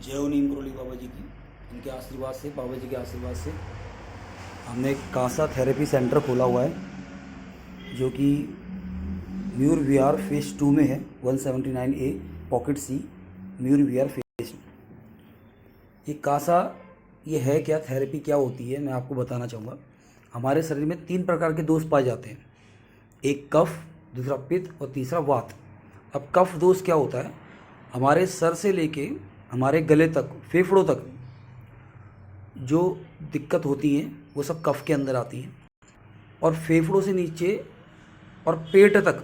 जय हो नीम करोली बाबा जी की। इनके आशीर्वाद से, बाबा जी के आशीर्वाद से हमने एक कांसा थेरेपी सेंटर खोला हुआ है जो कि म्यूर विहार फेज 2 में है। 179A पॉकेट सी, म्यूर विहार फेज। ये कांसा, ये है क्या, थेरेपी क्या होती है, मैं आपको बताना चाहूँगा। हमारे शरीर में 3 प्रकार के दोष पाए जाते हैं। एक कफ, दूसरा पित्त और तीसरा वात। अब कफ दोष क्या होता है? हमारे सर से लेके हमारे गले तक, फेफड़ों तक जो दिक्कत होती है वो सब कफ के अंदर आती हैं। और फेफड़ों से नीचे और पेट तक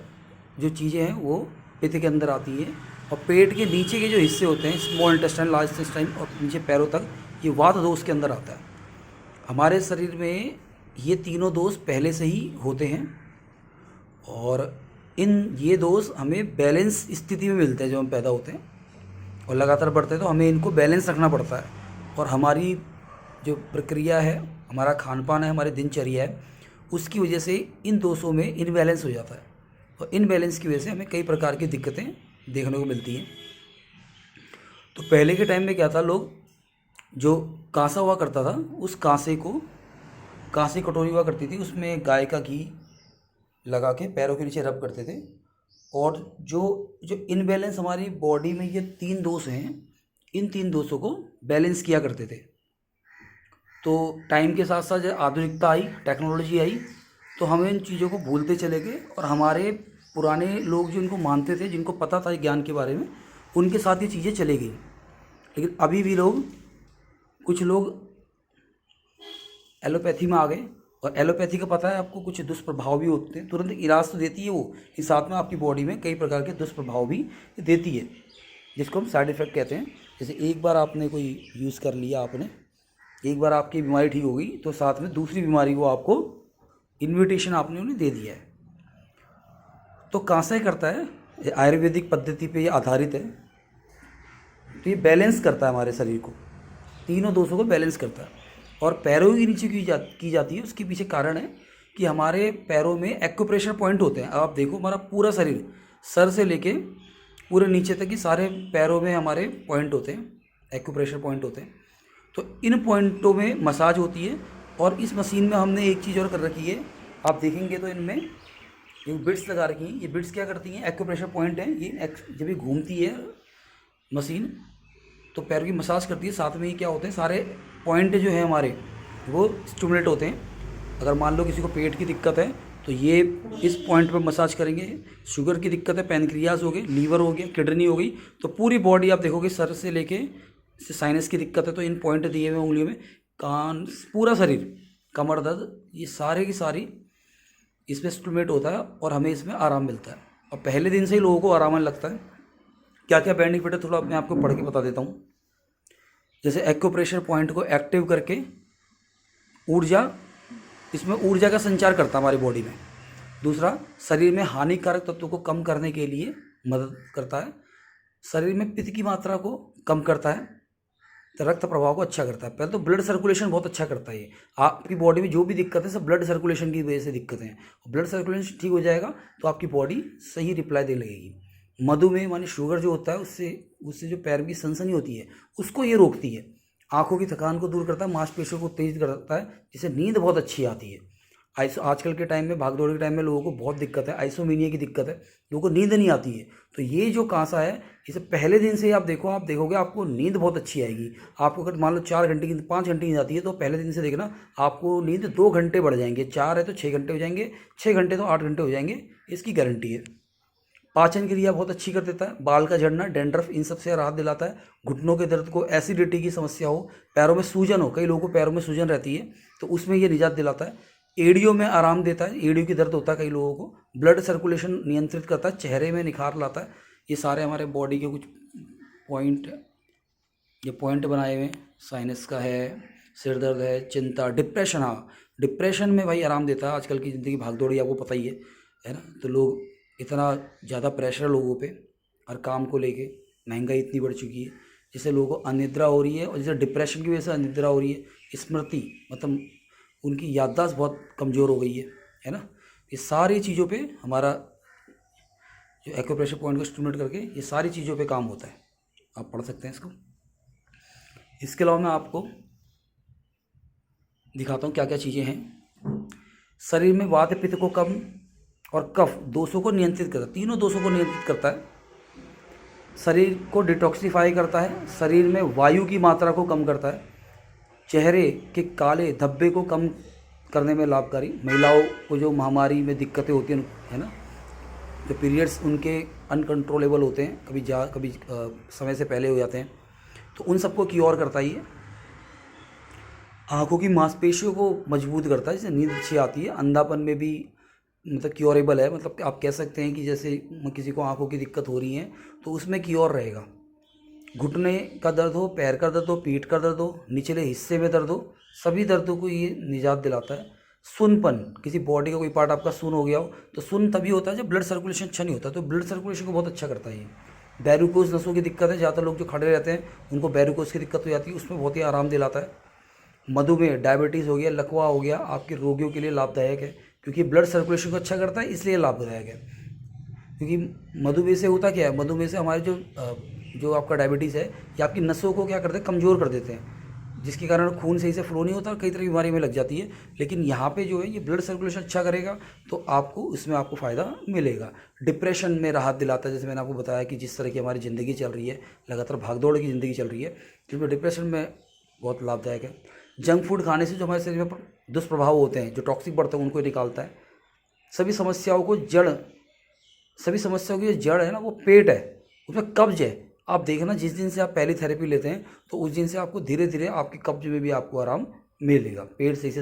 जो चीज़ें हैं वो पित्त के अंदर आती हैं। और पेट के नीचे के जो हिस्से होते हैं, स्मॉल इंटेस्टाइन, लार्ज इंटेस्टाइन और नीचे पैरों तक, ये वात दोष के अंदर आता है। हमारे शरीर में ये तीनों दोष पहले से ही होते हैं और ये दोष हमें बैलेंस स्थिति में मिलते हैं। जब हम पैदा होते हैं और लगातार बढ़ते हैं तो हमें इनको बैलेंस रखना पड़ता है। और हमारी जो प्रक्रिया है, हमारा खान पान है, हमारी दिनचर्या है, उसकी वजह से इन दोषों में इनबैलेंस हो जाता है। और इनबैलेंस की वजह से हमें कई प्रकार की दिक्कतें देखने को मिलती हैं। तो पहले के टाइम में क्या था, लोग जो कांसा हुआ करता था, उस कांसे को, कांसे कटोरी हुआ करती थी, उसमें गाय का घी लगा के पैरों के नीचे रब करते थे। और जो जो इनबैलेंस हमारी बॉडी में ये 3 दोष हैं, इन 3 दोषों को बैलेंस किया करते थे। तो टाइम के साथ साथ जब आधुनिकता आई, टेक्नोलॉजी आई, तो हमें इन चीज़ों को भूलते चले गए। और हमारे पुराने लोग जो इनको मानते थे, जिनको पता था ज्ञान के बारे में, उनके साथ ये चीज़ें चले गई। लेकिन अभी भी कुछ लोग एलोपैथी में आ गए। और एलोपैथी का पता है आपको, कुछ दुष्प्रभाव भी होते हैं। तुरंत इलाज तो देती है वो, कि साथ में आपकी बॉडी में कई प्रकार के दुष्प्रभाव भी देती है, जिसको हम साइड इफ़ेक्ट कहते हैं। जैसे एक बार आपने कोई यूज़ कर लिया, आपने एक बार आपकी बीमारी ठीक हो गई, तो साथ में दूसरी बीमारी को आपको इन्विटेशन आपने उन्हें दे दिया है। तो कांसा ही करता है, ये आयुर्वेदिक पद्धति पे ये आधारित है। तो ये बैलेंस करता है हमारे शरीर को, तीनों दोषों को बैलेंस करता है। और पैरों के नीचे की जाती है। उसके पीछे कारण है कि हमारे पैरों में एक्यूप्रेशर पॉइंट होते हैं। अब आप देखो, हमारा पूरा शरीर, सर से लेके पूरे नीचे तक, की सारे पैरों में हमारे पॉइंट होते हैं, एक्यूप्रेशर पॉइंट होते हैं। तो इन पॉइंटों में मसाज होती है। और इस मशीन में हमने एक चीज़ और कर रखी है, आप देखेंगे तो इनमें ये बिट्स लगा रखी हैं। ये बिट्स क्या करती हैं? एक्यूप्रेशर पॉइंट हैं ये। जब ये घूमती है मशीन तो पैर की मसाज करती है। साथ में ये क्या होते हैं, सारे पॉइंट जो है हमारे, वो स्टिमुलेट होते हैं। अगर मान लो किसी को पेट की दिक्कत है तो ये इस पॉइंट पर मसाज करेंगे। शुगर की दिक्कत है, पैनक्रियाज हो गए, लीवर हो गया, किडनी हो गई, तो पूरी बॉडी आप देखोगे, सर से लेके, साइनस की दिक्कत है तो इन पॉइंट दिए हुए उंगलियों में, कान, पूरा शरीर, कमर दर्द, ये सारे की सारी इसमें स्टिमुलेट होता है और हमें इसमें आराम मिलता है। और पहले दिन से ही लोगों को आराम लगता है। क्या क्या बेनिफिट है, थोड़ा मैं आपको पढ़ के बता देता हूँ। जैसे एक्यूप्रेशर पॉइंट को एक्टिव करके ऊर्जा, इसमें ऊर्जा का संचार करता है हमारी बॉडी में। दूसरा, शरीर में हानिकारक तत्वों को कम करने के लिए मदद करता है। शरीर में पित्त की मात्रा को कम करता है, तो रक्त प्रवाह को अच्छा करता है। पहले तो ब्लड सर्कुलेशन बहुत अच्छा करता है ये। आपकी बॉडी में जो भी दिक्कत है, सब ब्लड सर्कुलेशन की वजह से दिक्कत है। ब्लड सर्कुलेशन ठीक हो जाएगा तो आपकी बॉडी सही रिप्लाई देने लगेगी। मधुमेह माने शुगर जो होता है, उससे जो पैर की सनसनी होती है, उसको ये रोकती है। आंखों की थकान को दूर करता है, मांसपेशियों को तेज करता है, जिससे नींद बहुत अच्छी आती है। आजकल के टाइम में, भागदौड़ के टाइम में लोगों को बहुत दिक्कत है, आइसोमीनिया की दिक्कत है, लोगों को नींद नहीं आती है। तो ये जो कांसा है, इसे पहले दिन से ही आप देखोगे आपको नींद बहुत अच्छी आएगी। आपको अगर मान लो 4 घंटे की, 5 घंटे की नींद आती है, तो पहले दिन से देखना आपको नींद 2 घंटे बढ़ जाएंगे। 4 है तो 6 घंटे हो जाएंगे, 6 घंटे तो 8 घंटे हो जाएंगे, इसकी गारंटी है। पाचन क्रिया बहुत अच्छी कर देता है। बाल का झड़ना, डैंड्रफ, इन सब से राहत दिलाता है। घुटनों के दर्द को, एसिडिटी की समस्या हो, पैरों में सूजन हो, कई लोगों को पैरों में सूजन रहती है, तो उसमें ये निजात दिलाता है। एड़ियों में आराम देता है, एड़ियों की दर्द होता है कई लोगों को। ब्लड सर्कुलेशन नियंत्रित करता है, चेहरे में निखार लाता है। ये सारे हमारे बॉडी के कुछ पॉइंट, ये पॉइंट बनाए हुए हैं। साइनस का है, सिर दर्द है, चिंता, डिप्रेशन। हाँ, डिप्रेशन में भाई आराम देता है। आजकल की ज़िंदगी भागदौड़ी, आपको पता ही है ना। तो लोग, इतना ज़्यादा प्रेशर है लोगों पे हर काम को लेके, महंगाई इतनी बढ़ चुकी है, जिससे लोगों को अनिद्रा हो रही है। और जैसे डिप्रेशन की वजह से अनिद्रा हो रही है, स्मृति, मतलब उनकी याददाश्त बहुत कमज़ोर हो गई है ना। ये सारी चीज़ों पे हमारा जो एक्यूप्रेशर पॉइंट को स्टिमुलेट करके, ये सारी चीज़ों पे काम होता है। आप पढ़ सकते हैं इसको। इसके अलावा मैं आपको दिखाता हूँ क्या क्या चीज़ें हैं। शरीर में वात पित्त को कम और कफ दोषों को नियंत्रित करता है, तीनों दोषों को नियंत्रित करता है। शरीर को डिटॉक्सिफाई करता है, शरीर में वायु की मात्रा को कम करता है, चेहरे के काले धब्बे को कम करने में लाभकारी। महिलाओं को जो महामारी में दिक्कतें होती हैं, है ना, जो पीरियड्स उनके अनकंट्रोलेबल होते हैं, कभी समय से पहले हो जाते हैं, तो उन सबको क्योर करता ही है। आँखों की मांसपेशियों को मजबूत करता है, जैसे नींद अच्छी आती है। अंधापन में भी मतलब क्योरेबल है, मतलब आप कह सकते हैं कि जैसे किसी को आँखों की दिक्कत हो रही है तो उसमें क्योर रहेगा। घुटने का दर्द हो, पैर का दर्द हो, पीठ का दर्द हो, निचले हिस्से में दर्द हो, सभी दर्दों को ये निजात दिलाता है। सुन्नपन, किसी बॉडी का कोई पार्ट आपका सुन्न हो गया हो तो सुन्न तभी होता है जब ब्लड सर्कुलेशन अच्छा नहीं होता, तो ब्लड सर्कुलेशन को बहुत अच्छा करता है ये। बैरिकोज नसों की दिक्कत है, ज़्यादातर लोग जो खड़े रहते हैं उनको बैरिकोज की दिक्कत हो जाती है, उसमें बहुत ही आराम दिलाता है। मधुमेह, डायबिटीज़ हो गया, लकवा हो गया, आपके रोगियों के लिए लाभदायक है क्योंकि ब्लड सर्कुलेशन को अच्छा करता है, इसलिए लाभदायक है। क्योंकि मधुमेह से होता क्या है, मधुमेह से हमारे जो आपका डायबिटीज़ है ये आपकी नसों को क्या करते हैं, कमज़ोर कर देते हैं, जिसके कारण खून सही से फ्लो नहीं होता और कई तरह की बीमारी में लग जाती है। लेकिन यहाँ पे जो है ये ब्लड सर्कुलेशन अच्छा करेगा तो आपको इसमें आपको फ़ायदा मिलेगा। डिप्रेशन में राहत दिलाता है, जैसे मैंने आपको बताया कि जिस तरह की हमारी ज़िंदगी चल रही है, लगातार भागदौड़ की ज़िंदगी चल रही है, जिसमें डिप्रेशन में बहुत लाभदायक है। जंक फूड खाने से जो हमारे शरीर में दुष्प्रभाव होते हैं, जो टॉक्सिक बढ़ते हैं, उनको निकालता है। सभी समस्याओं की जो जड़ है ना वो पेट है, उसमें कब्ज है। आप देखना जिस दिन से आप पहली थेरेपी लेते हैं तो उस दिन से आपको धीरे धीरे आपके कब्ज में भी आपको आराम मिलेगा, पेट सही से